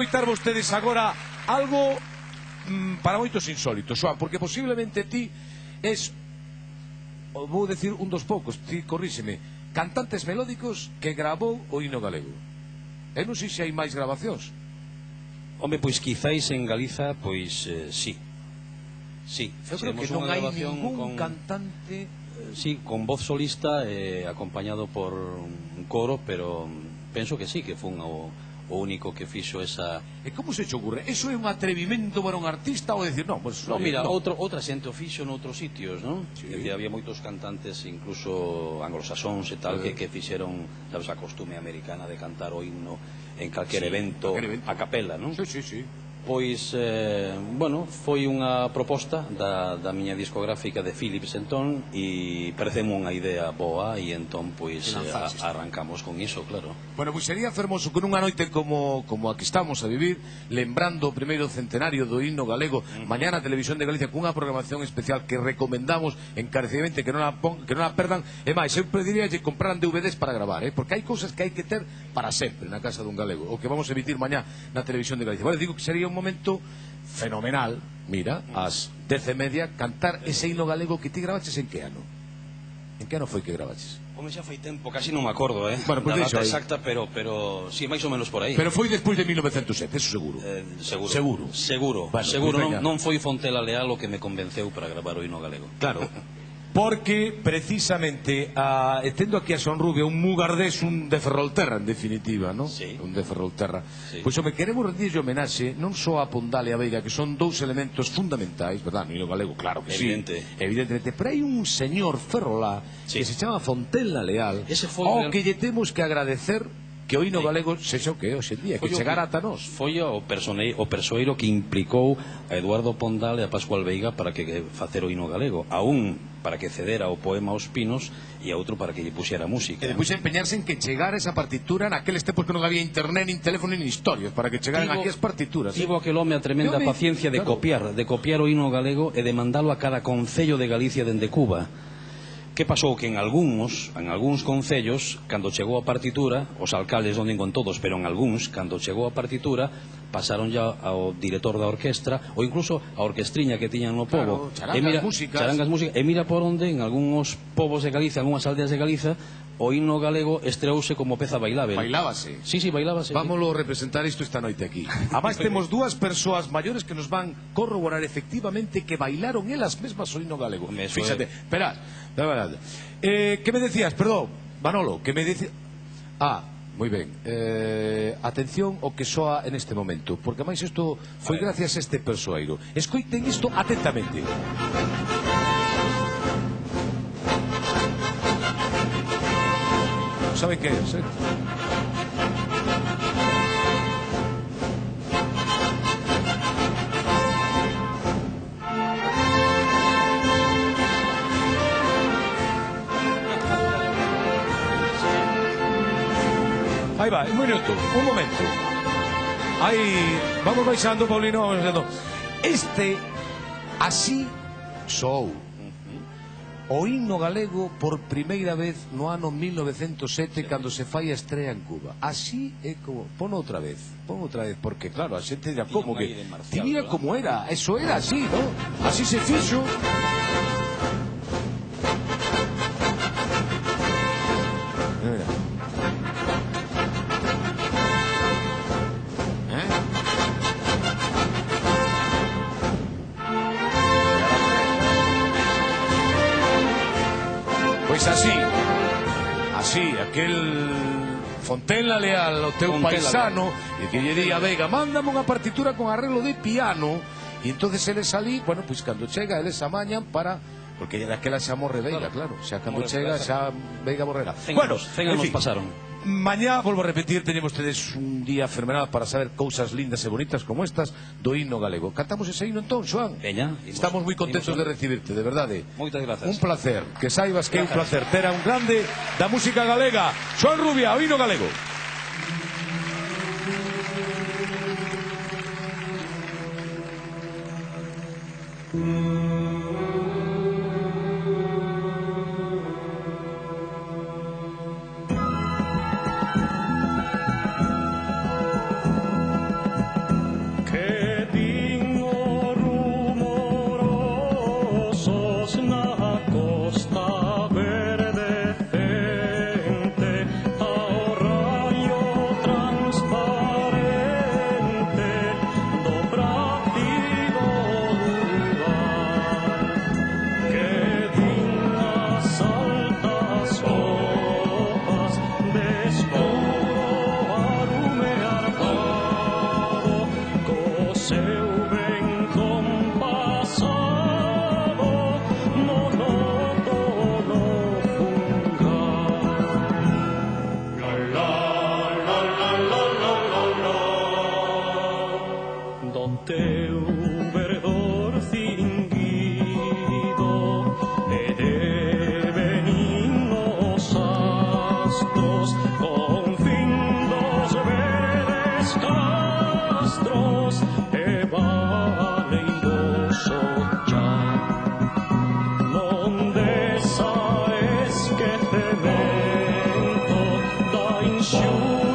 escoitar vostedes agora algo para moitos insólitos, Xoan, porque posiblemente ti es, vou decir, un dos poucos, ti corríxeme, cantantes melódicos que grabou o himno galego. Eu non sei se hai máis grabacións. Home, pois quizáis en Galiza, pois sí. Sí, eu creo que non hai ningún cantante... Sí, con voz solista, acompañado por un coro, pero penso que sí, que fun o único que fixo esa... E como se che ocurre? Eso é un atrevimento para un artista ou decir, non, pues, no, mira, outra xente o fixo noutros sitios, non? Sí. Había moitos cantantes, incluso anglosaxóns e tal, que fixeron, sabes, a costume americana de cantar o himno en calquer evento a capela, non? Sí, sí, sí. Pois, bueno, foi unha proposta da miña discográfica de Philips entón, e pareceme unha idea boa, e entón, pois, arrancamos con iso, claro. Bueno, pois sería fermoso que nunha noite como a que estamos a vivir, lembrando o primeiro centenario do himno galego, mañana a Televisión de Galicia cunha programación especial que recomendamos encarecidamente que non a perdan, e máis, eu pediría que compraran DVDs para gravar, porque hai cousas que hai que ter para sempre na casa dun galego, o que vamos a emitir mañá na Televisión de Galicia. Bueno, digo que sería un momento fenomenal, mira, ás 10:30, cantar ese himno galego que ti grabaches en que ano? En que ano foi que grabaches? Home, xa foi tempo, casi non me acordo, bueno, pues da data exacta, pero sí, máis ou menos por aí. Pero foi despois de 1907, eso seguro. Seguro, bueno, seguro, non foi Fontela Leal o que me convenceu para gravar o himno galego. Claro. Porque, precisamente, tendo aquí a Son Rubio, un mugardés, un de Ferrolterra, en definitiva, ¿no? Sí. Un de Ferrolterra. Sí. Pois, home, queremos rendirlle homenaxe non só a Pondal e a Veiga, que son dous elementos fundamentais, verdad, no himno galego, claro que evidentemente, pero hai un señor ferrolá que se chama Fontela Leal, ao que lle temos que agradecer que o himno galego sexa o que é hoxe en día, que chegara ata nós. Foi o persoeiro que implicou a Eduardo Pondal e a Pascual Veiga para que facer o himno galego, a un para que cedera o poema aos pinos e a outro para que lle puxera música. E depois empeñarse en que chegara esa partitura naqueles tempos que non había internet, nin teléfono, nin historias, para que chegaran aquí as partituras. Tivo aquel home a tremenda paciencia de copiar o himno galego e de mandalo a cada concello de Galicia dende Cuba. Que pasou? Que en algúns concellos, cando chegou a partitura, os alcaldes non digo en todos, pero en algúns, cando chegou a partitura, pasaron ya ao director da orquestra, ou incluso a orquestriña que tiñan no pobo. Charangas músicas. E mira por onde, en algúns povos de Galicia, algúnas aldeas de Galiza, o himno galego estreouse como peza bailável. Bailábase. Sí, bailábase. Vámoslo representar isto esta noite aquí. Además temos dúas persoas maiores que nos van corroborar efectivamente que bailaron elas mesmas o himno galego. Fíxate, esperad. ¿Qué me decías? Perdón, Manolo, ¿qué me decías? Moi ben, atención ao que soa en este momento, porque máis isto foi gracias a este persoeiro. Escoiten isto atentamente. ¿Saben que é? Aí va, un minuto, un momento. Aí, vamos baixando, Paulino, vamos baixando. Así sou o himno galego por primeira vez no ano 1907, cando se fai a estrea en Cuba. Así é como... Pon outra vez, porque claro, a xente dirá, como que... Ti mira como era, eso era así, ¿no? Así se fixo. Mira. Pois así, aquel Fontela Leal, o teu paisano, e que lle di a Veiga, mándame unha partitura con arreglo de piano, e entonces eles ali, bueno, pois cando chega, eles amañan para... Porque daquela xa morre Veiga, claro, xa cando chega, xa Veiga morrerá. Bueno, en fin, pasaron. Mañá, volvo a repetir, teñemos tedes un día fenomenal para saber cousas lindas e bonitas como estas do himno galego. Cantamos ese himno entón, Xoan? Veña. Estamos moi contentos de recibirte, de verdade. Moitas grazas. Un placer, que saibas que é un placer ter a un grande da música galega, Xoan Rubia, o himno galego. teu verdor cinguido e de benignos astros con fin dos verdes castros e valeiroso xa non desa esquecemento da inxuria